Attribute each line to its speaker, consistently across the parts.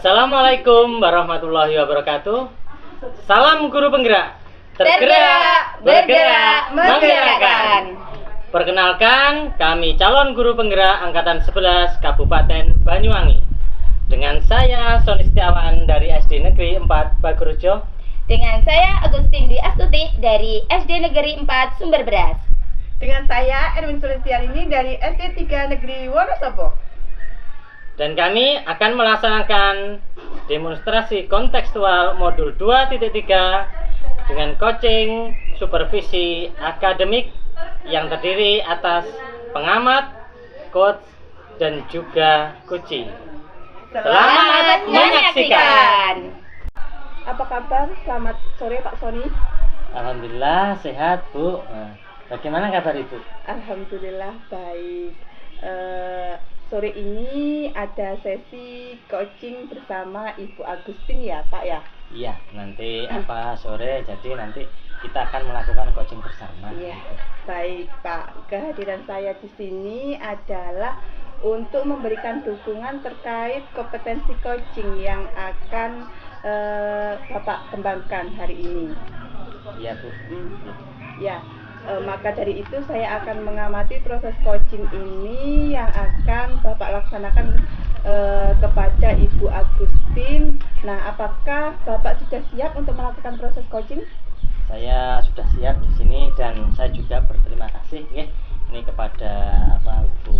Speaker 1: Assalamualaikum warahmatullahi wabarakatuh. Salam guru penggerak. Tergerak, bergerak, menggerakkan. Perkenalkan, kami calon guru penggerak Angkatan 11 Kabupaten Banyuwangi. Dengan saya Soni Setiawan dari SD Negeri 4 Bagurejo.
Speaker 2: Dengan saya Agustin Dwi Astuti dari SD Negeri 4 Sumber Beras.
Speaker 3: Dengan saya Erwin Sulistiarini dari SD 3 Negeri Wonosobo.
Speaker 1: Dan kami akan melaksanakan demonstrasi kontekstual modul 2.3 dengan coaching supervisi akademik yang terdiri atas pengamat, coach, dan juga coaching. Selamat menyaksikan.
Speaker 3: Apa kabar? Selamat sore Pak Soni.
Speaker 1: Alhamdulillah sehat Bu. Bagaimana kabar Ibu?
Speaker 3: Alhamdulillah baik. Sore ini ada sesi coaching bersama Ibu Agustin ya Pak ya?
Speaker 1: Iya, nanti sore, jadi nanti kita akan melakukan coaching bersama.
Speaker 3: Iya, baik Pak. Kehadiran saya di sini adalah untuk memberikan dukungan terkait kompetensi coaching yang akan Bapak kembangkan hari ini.
Speaker 1: Iya Bu.
Speaker 3: Ya. Maka dari itu saya akan mengamati proses coaching ini yang akan Bapak laksanakan kepada Ibu Agustin. Nah, apakah Bapak sudah siap untuk melakukan proses coaching?
Speaker 1: Saya sudah siap di sini dan saya juga berterima kasih ya ini kepada Bu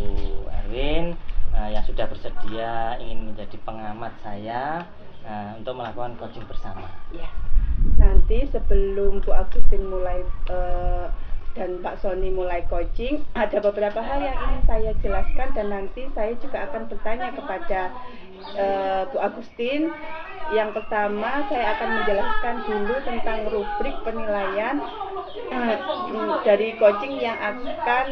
Speaker 1: Erwin yang sudah bersedia ingin menjadi pengamat saya untuk melakukan coaching bersama.
Speaker 3: Ya. Nanti sebelum Bu Agustin mulai dan Pak Soni mulai coaching, ada beberapa hal yang ingin saya jelaskan dan nanti saya juga akan bertanya kepada Bu Agustin. Yang pertama, saya akan menjelaskan dulu tentang rubrik penilaian dari coaching yang akan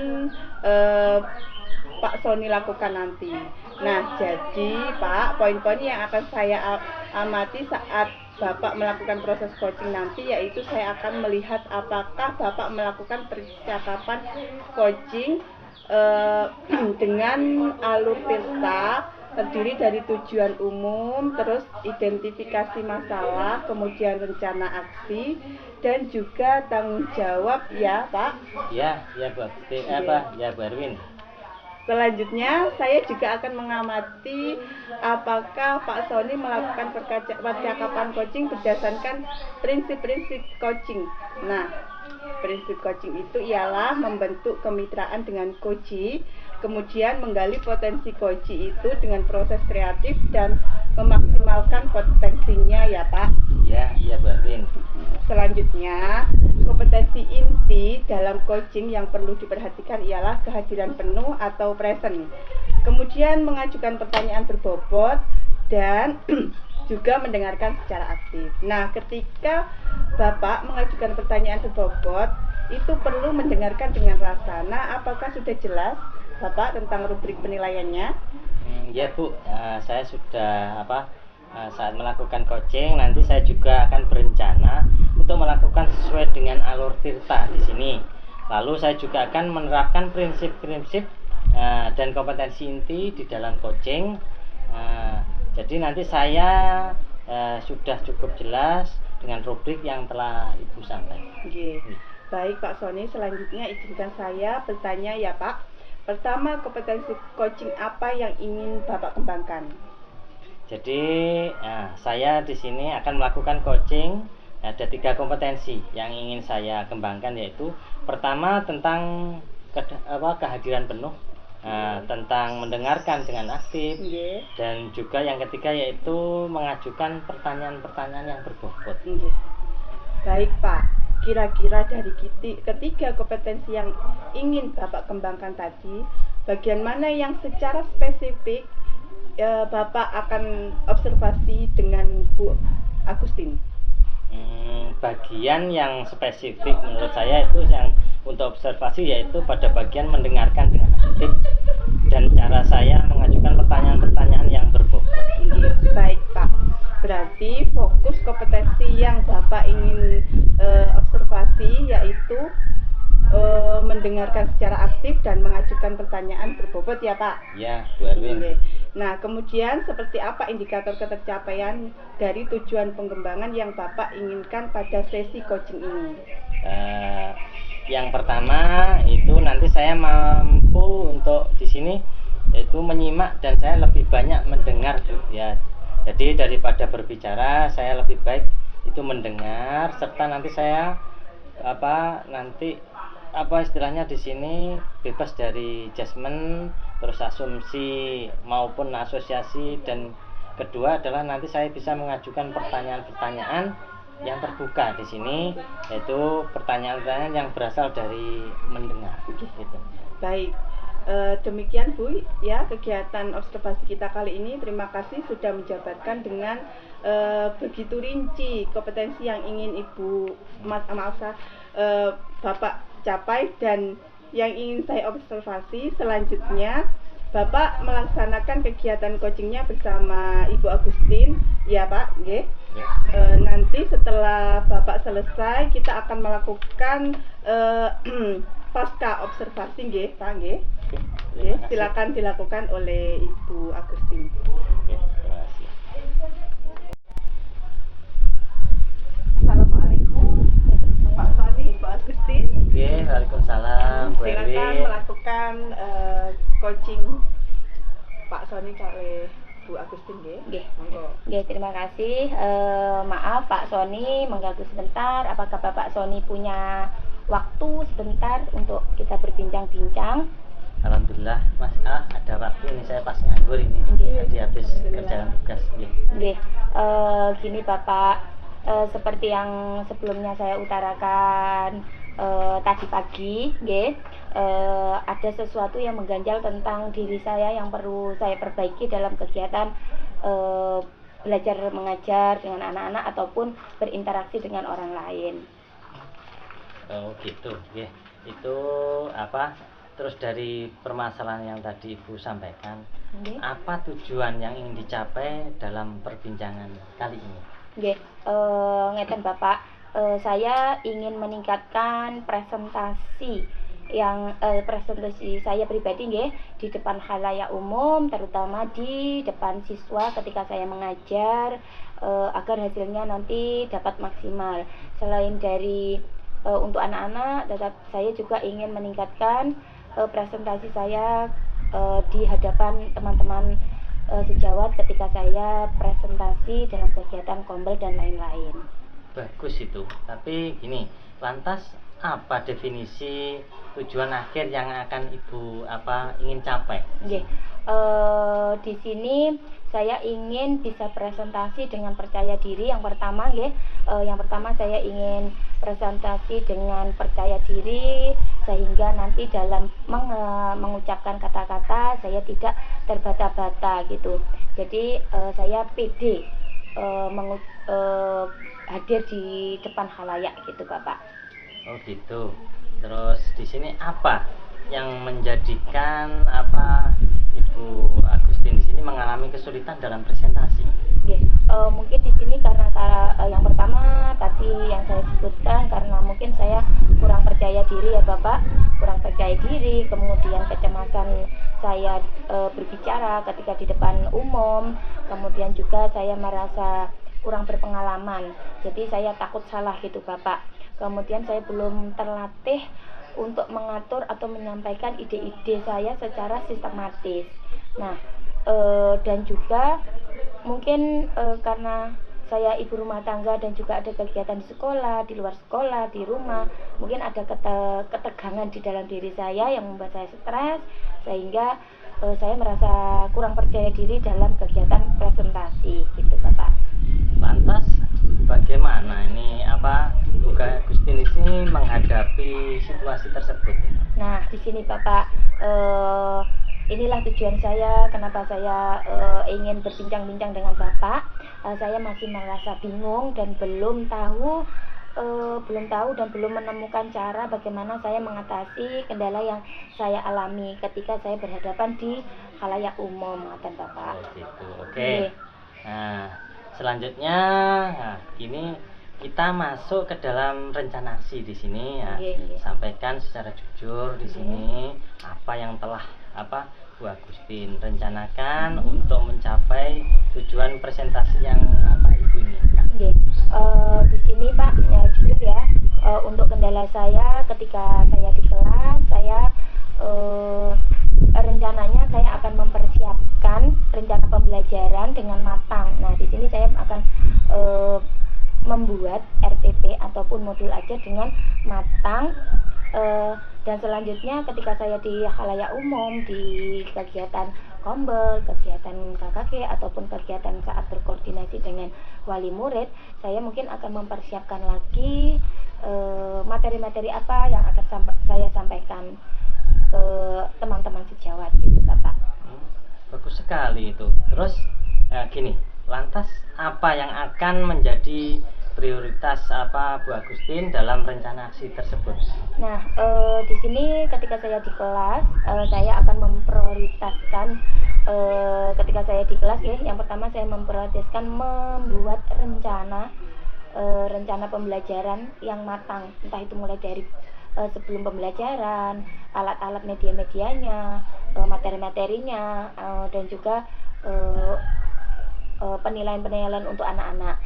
Speaker 3: Pak Soni lakukan nanti. Nah, jadi Pak, poin-poin yang akan saya amati saat Bapak melakukan proses coaching nanti, yaitu saya akan melihat apakah Bapak melakukan percakapan coaching dengan alur tirta, terdiri dari tujuan umum, terus identifikasi masalah, kemudian rencana aksi, dan juga tanggung jawab ya Pak?
Speaker 1: Ya Bu Agustin, ya Bu Erwin.
Speaker 3: Selanjutnya, saya juga akan mengamati apakah Pak Soni melakukan percakapan coaching berdasarkan prinsip-prinsip coaching. Nah, prinsip coaching itu ialah membentuk kemitraan dengan coachee, kemudian menggali potensi coachee itu dengan proses kreatif dan memaksimalkan potensinya ya Pak.
Speaker 1: Ya Bu Erwin.
Speaker 3: Selanjutnya, kompetensi inti dalam coaching yang perlu diperhatikan ialah kehadiran penuh atau present. Kemudian mengajukan pertanyaan berbobot dan juga mendengarkan secara aktif. Nah, ketika Bapak mengajukan pertanyaan berbobot, itu perlu mendengarkan dengan rasa. Nah, apakah sudah jelas Bapak tentang rubrik penilaiannya?
Speaker 1: Ya Bu, saya sudah saat melakukan coaching nanti saya juga akan berencana untuk melakukan sesuai dengan alur tirta di sini. Lalu saya juga akan menerapkan prinsip-prinsip dan kompetensi inti di dalam coaching. Jadi nanti saya sudah cukup jelas dengan rubrik yang telah Ibu sampaikan.
Speaker 3: Baik Pak Soni, selanjutnya izinkan saya bertanya ya Pak. Pertama, kompetensi coaching apa yang ingin Bapak kembangkan?
Speaker 1: Jadi saya di sini akan melakukan coaching. Ada 3 kompetensi yang ingin saya kembangkan, yaitu pertama tentang kehadiran penuh, tentang mendengarkan dengan aktif, dan juga yang ketiga yaitu mengajukan pertanyaan-pertanyaan yang berbobot.
Speaker 3: Baik Pak, kira-kira dari ketiga kompetensi yang ingin Bapak kembangkan tadi, bagian mana yang secara spesifik Bapak akan observasi dengan Bu Agustin?
Speaker 1: Bagian yang spesifik menurut saya itu yang untuk observasi yaitu pada bagian mendengarkan dengan aktif dan cara saya mengajukan pertanyaan-pertanyaan yang berbobot.
Speaker 3: Baik Pak, berarti fokus kompetensi yang Bapak ingin observasi yaitu mendengarkan secara aktif dan mengajukan mengajukan pertanyaan berbobot ya Pak.
Speaker 1: Ya, Bu Erwin.
Speaker 3: Oke. Nah, kemudian seperti apa indikator tercapaian dari tujuan pengembangan yang Bapak inginkan pada sesi coaching ini?
Speaker 1: Yang pertama itu nanti saya mampu untuk di sini yaitu menyimak dan saya lebih banyak mendengar, Bu, ya. Jadi daripada berbicara, saya lebih baik itu mendengar, serta nanti saya istilahnya di sini bebas dari judgement, terus asumsi maupun asosiasi, dan kedua adalah nanti saya bisa mengajukan pertanyaan-pertanyaan yang terbuka di sini, yaitu pertanyaan-pertanyaan yang berasal dari mendengar gitu.
Speaker 3: Baik. Demikian Bu ya kegiatan observasi kita kali ini. Terima kasih sudah menjabarkan dengan begitu rinci kompetensi yang ingin Bapak capai dan yang ingin saya observasi. Selanjutnya Bapak melaksanakan kegiatan coachingnya bersama Ibu Agustin ya Pak, nggih. Nanti setelah Bapak selesai kita akan melakukan pasca observasi nggih Pak, nggih. Oke, silakan dilakukan oleh Ibu Agustin.
Speaker 1: Oke, terima kasih.
Speaker 3: Assalamualaikum Pak Sony, Bu Agustin.
Speaker 1: Oke, waalaikumsalam Bu
Speaker 3: Silakan
Speaker 1: Erwin.
Speaker 3: melakukan coaching Pak Sony oleh Bu Agustin nggih.
Speaker 2: Nggih.
Speaker 3: Monggo.
Speaker 2: Oke, terima kasih. Maaf Pak Sony mengganggu sebentar. Apakah Bapak Sony punya waktu sebentar untuk kita berbincang-bincang?
Speaker 1: Alhamdulillah Mas ada waktu ini, saya pas nganggur ini. Tadi habis kerjaan tugas.
Speaker 2: Nggih. Gini Bapak, seperti yang sebelumnya saya utarakan tadi pagi, nggih, ada sesuatu yang mengganjal tentang diri saya yang perlu saya perbaiki dalam kegiatan belajar mengajar dengan anak-anak ataupun berinteraksi dengan orang lain.
Speaker 1: Oh gitu, ya. Itu terus dari permasalahan yang tadi Ibu sampaikan, apa tujuan yang ingin dicapai dalam perbincangan kali ini?
Speaker 2: Nggih, ngeten Bapak, saya ingin meningkatkan presentasi saya pribadi nggih di depan khalayak umum, terutama di depan siswa ketika saya mengajar, agar hasilnya nanti dapat maksimal. Selain dari untuk anak-anak, tetap saya juga ingin meningkatkan presentasi saya di hadapan teman-teman sejawat ketika saya presentasi dalam kegiatan kombel dan lain-lain.
Speaker 1: Bagus itu. Tapi gini, lantas apa definisi tujuan akhir yang akan Ibu ingin capai?
Speaker 2: Nggih. Di sini saya ingin bisa presentasi dengan percaya diri. Yang pertama saya ingin presentasi dengan percaya diri sehingga nanti dalam mengucapkan kata-kata saya tidak terbata-bata gitu. Jadi saya pede hadir di depan khalayak gitu Bapak.
Speaker 1: Oh gitu. Terus di sini apa yang menjadikan Ibu Agustin di sini mengalami kesulitan dalam presentasi?
Speaker 2: Mungkin di sini karena yang pertama tadi yang saya sebutkan, karena mungkin saya kurang percaya diri ya Bapak, kurang percaya diri, kemudian kecemasan saya berbicara ketika di depan umum, kemudian juga saya merasa kurang berpengalaman, jadi saya takut salah gitu Bapak. Kemudian saya belum terlatih untuk mengatur atau menyampaikan ide-ide saya secara sistematis. Nah, dan juga mungkin karena saya ibu rumah tangga dan juga ada kegiatan di sekolah, di luar sekolah, di rumah, mungkin ada ketegangan di dalam diri saya yang membuat saya stres, sehingga saya merasa kurang percaya diri dalam kegiatan presentasi gitu Bapak.
Speaker 1: Lantas bagaimana ini Bu Agustin ini menghadapi situasi tersebut?
Speaker 2: Nah, di sini Bapak, inilah tujuan saya, kenapa saya ingin berbincang-bincang dengan Bapak. Saya masih merasa bingung dan belum tahu dan belum menemukan cara bagaimana saya mengatasi kendala yang saya alami ketika saya berhadapan di khalayak umum, Bapak.
Speaker 1: Oh gitu, oke. Nah, selanjutnya, ini kita masuk ke dalam rencana aksi di sini ya. Sampaikan secara jujur di sini apa yang telah Bu Agustin rencanakan untuk mencapai tujuan presentasi yang Ibu inginkan.
Speaker 2: Di sini Pak, ya, jujur ya, untuk kendala saya ketika saya di kelas, saya rencananya saya akan mempersiapkan rencana pembelajaran dengan matang. Nah, di sini saya akan membuat RPP ataupun modul ajar dengan matang, dan selanjutnya ketika saya di khalayak umum, di kegiatan kombel, kegiatan KKG ataupun kegiatan saat berkoordinasi dengan wali murid, saya mungkin akan mempersiapkan lagi materi-materi apa yang akan saya sampaikan ke teman-teman sejawat gitu Bapak.
Speaker 1: Bagus sekali itu. Terus gini, lantas apa yang akan menjadi prioritas Bu Agustin dalam rencana aksi tersebut?
Speaker 2: Nah, di sini ketika saya di kelas, saya akan memprioritaskan ketika saya di kelas ya, yang pertama saya memprioritaskan membuat rencana pembelajaran yang matang, entah itu mulai dari sebelum pembelajaran, alat-alat media-medianya, materi-materinya, dan juga penilaian-penilaian untuk anak-anak,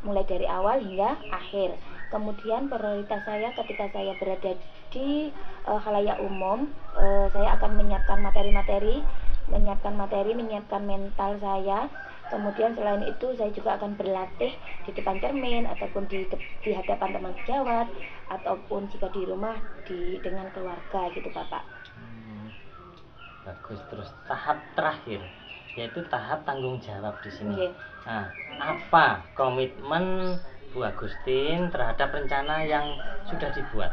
Speaker 2: mulai dari awal hingga akhir. Kemudian prioritas saya ketika saya berada di khalayak umum, saya akan menyiapkan materi, menyiapkan mental saya. Kemudian selain itu saya juga akan berlatih di depan cermin ataupun di hadapan teman sejawat, ataupun jika di rumah dengan keluarga gitu Bapak.
Speaker 1: Bagus. Terus tahap terakhir yaitu tahap tanggung jawab di sini. Nah, apa komitmen Bu Agustin terhadap rencana yang sudah dibuat?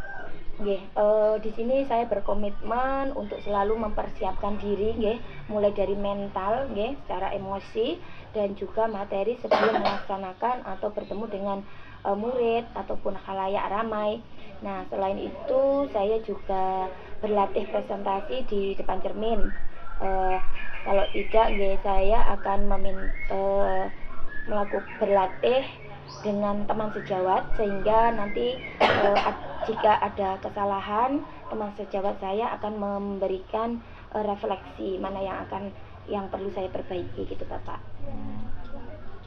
Speaker 2: Di sini saya berkomitmen untuk selalu mempersiapkan diri, mulai dari mental, secara emosi dan juga materi sebelum melaksanakan atau bertemu dengan murid ataupun khalayak ramai. Nah, selain itu saya juga berlatih presentasi di depan cermin. Kalau tidak, saya akan berlatih dengan teman sejawat, sehingga nanti jika ada kesalahan, teman sejawat saya akan memberikan refleksi mana yang perlu saya perbaiki gitu Bapak.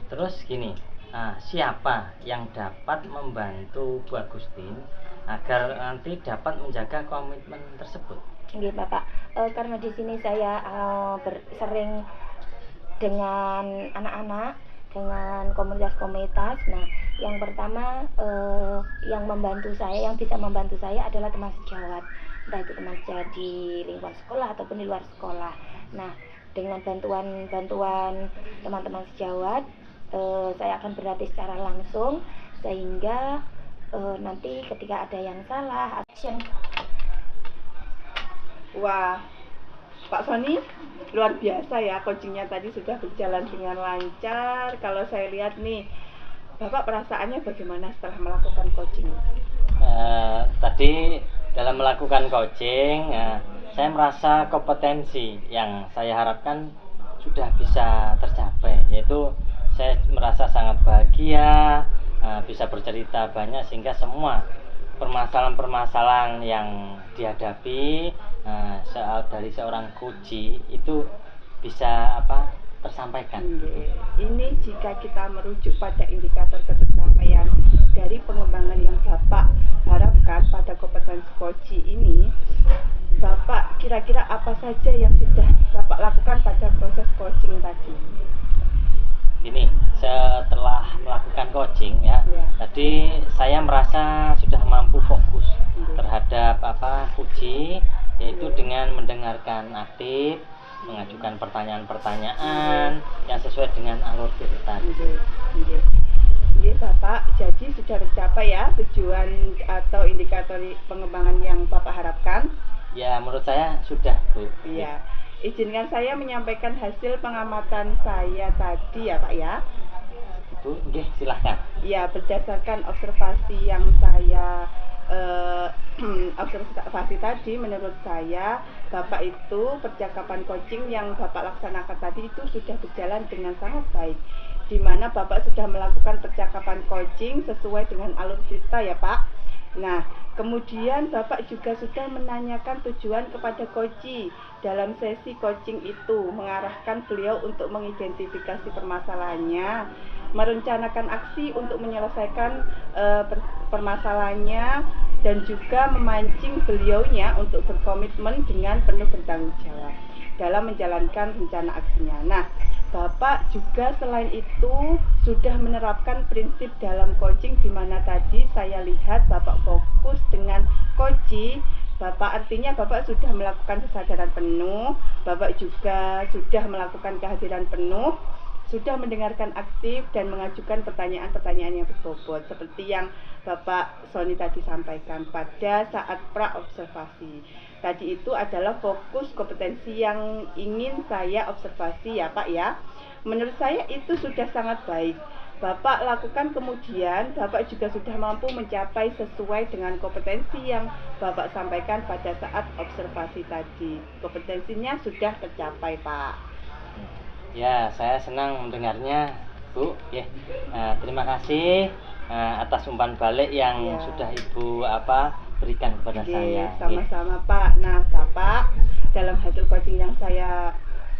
Speaker 1: Terus gini, siapa yang dapat membantu Bu Agustin agar nanti dapat menjaga komitmen tersebut?
Speaker 2: Bapak, karena di sini saya sering dengan anak-anak, dengan komunitas-komunitas. Nah, yang pertama yang bisa membantu saya adalah teman sejawat, entah itu teman sejawat di lingkungan sekolah ataupun di luar sekolah. Nah, dengan bantuan teman-teman sejawat, saya akan berlatih secara langsung, sehingga nanti ketika ada yang salah, action.
Speaker 3: Wah, Pak Sony, luar biasa ya, coachingnya tadi sudah berjalan dengan lancar. Kalau saya lihat nih, Bapak perasaannya bagaimana setelah melakukan coaching?
Speaker 1: Tadi dalam melakukan coaching, saya merasa kompetensi yang saya harapkan sudah bisa tercapai, yaitu saya merasa sangat bahagia, bisa bercerita banyak, sehingga semua permasalahan-permasalahan yang dihadapi dari seorang coach itu bisa tersampaikan.
Speaker 3: Ini jika kita merujuk pada indikator pencapaian dari pengembangan yang Bapak harapkan pada kompetensi coaching ini, Bapak kira-kira apa saja yang sudah Bapak lakukan pada proses coaching tadi?
Speaker 1: Ini setelah melakukan coaching tadi saya merasa sudah mampu fokus terhadap coaching, yaitu dengan mendengarkan aktif, mengajukan pertanyaan-pertanyaan yang sesuai dengan alur cerita.
Speaker 3: Bapak, jadi sudah tercapai ya tujuan atau indikator pengembangan yang Bapak harapkan?
Speaker 1: Ya, menurut saya sudah, Bu.
Speaker 3: Iya. Izinkan saya menyampaikan hasil pengamatan saya tadi ya Pak ya.
Speaker 1: Bu, silahkan.
Speaker 3: Ya, berdasarkan observasi yang saya observasi tadi, menurut saya Bapak itu percakapan coaching yang Bapak laksanakan tadi itu sudah berjalan dengan sangat baik. di mana Bapak sudah melakukan percakapan coaching sesuai dengan alur cerita ya Pak. Nah, kemudian Bapak juga sudah menanyakan tujuan kepada coach dalam sesi coaching itu, mengarahkan beliau untuk mengidentifikasi permasalahannya, merencanakan aksi untuk menyelesaikan permasalahannya, dan juga memancing beliaunya untuk berkomitmen dengan penuh bertanggung jawab dalam menjalankan rencana aksinya. Nah, Bapak juga selain itu sudah menerapkan prinsip dalam coaching, di mana tadi saya lihat Bapak fokus dengan coaching. Bapak artinya Bapak sudah melakukan kesadaran penuh, Bapak juga sudah melakukan kehadiran penuh, sudah mendengarkan aktif dan mengajukan pertanyaan-pertanyaan yang berbobot seperti yang Bapak Sony tadi sampaikan pada saat pra-observasi. Tadi itu adalah fokus kompetensi yang ingin saya observasi ya Pak ya. Menurut saya itu sudah sangat baik. Bapak lakukan, kemudian Bapak juga sudah mampu mencapai sesuai dengan kompetensi yang Bapak sampaikan pada saat observasi tadi. Kompetensinya sudah tercapai Pak.
Speaker 1: Ya, saya senang mendengarnya, Bu. Ya, terima kasih atas umpan balik yang
Speaker 3: Ya.
Speaker 1: sudah Ibu berikan kepada saya.
Speaker 3: Sama-sama Pak. Nah Bapak, dalam hasil coaching yang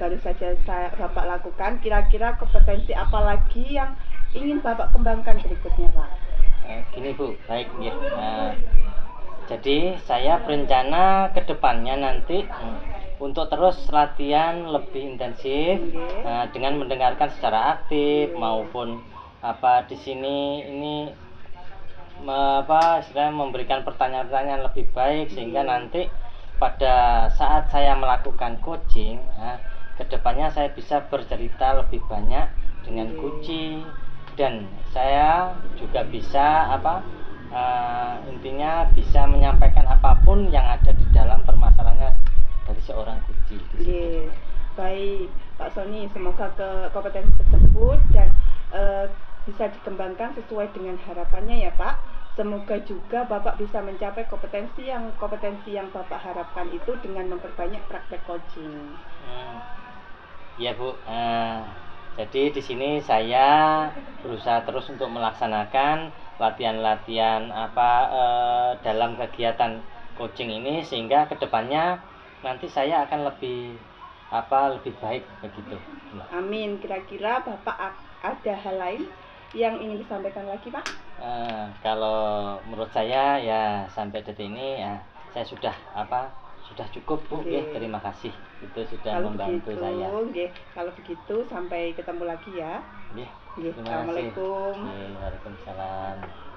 Speaker 3: baru saja Bapak lakukan, kira-kira kompetensi apa lagi yang ingin Bapak kembangkan berikutnya Pak?
Speaker 1: Gini Bu, baik ya. Jadi saya berencana ke depannya nanti untuk terus latihan lebih intensif dengan mendengarkan secara aktif maupun di sini ini istilahnya memberikan pertanyaan-pertanyaan lebih baik sehingga nanti pada saat saya melakukan coaching kedepannya saya bisa bercerita lebih banyak dengan coaching dan saya juga bisa intinya bisa menyampaikan apapun yang ada di dalam permasalahannya dari seorang coaching.
Speaker 3: Baik Pak Sony, semoga kompetensi tersebut dan bisa dikembangkan sesuai dengan harapannya ya Pak. Semoga juga Bapak bisa mencapai kompetensi yang Bapak harapkan itu dengan memperbanyak praktek coaching.
Speaker 1: Ya Bu, jadi di sini saya berusaha terus untuk melaksanakan latihan-latihan dalam kegiatan coaching ini sehingga kedepannya nanti saya akan lebih baik begitu.
Speaker 3: Amin. Kira-kira Bapak ada hal lain yang ingin disampaikan lagi Pak?
Speaker 1: Kalau menurut saya ya sampai detik ini ya saya sudah cukup Bu. Terima kasih itu sudah membantu saya.
Speaker 3: Kalau begitu sampai ketemu lagi ya.
Speaker 1: Terima kasih.
Speaker 3: Assalamualaikum.
Speaker 1: Waalaikumsalam.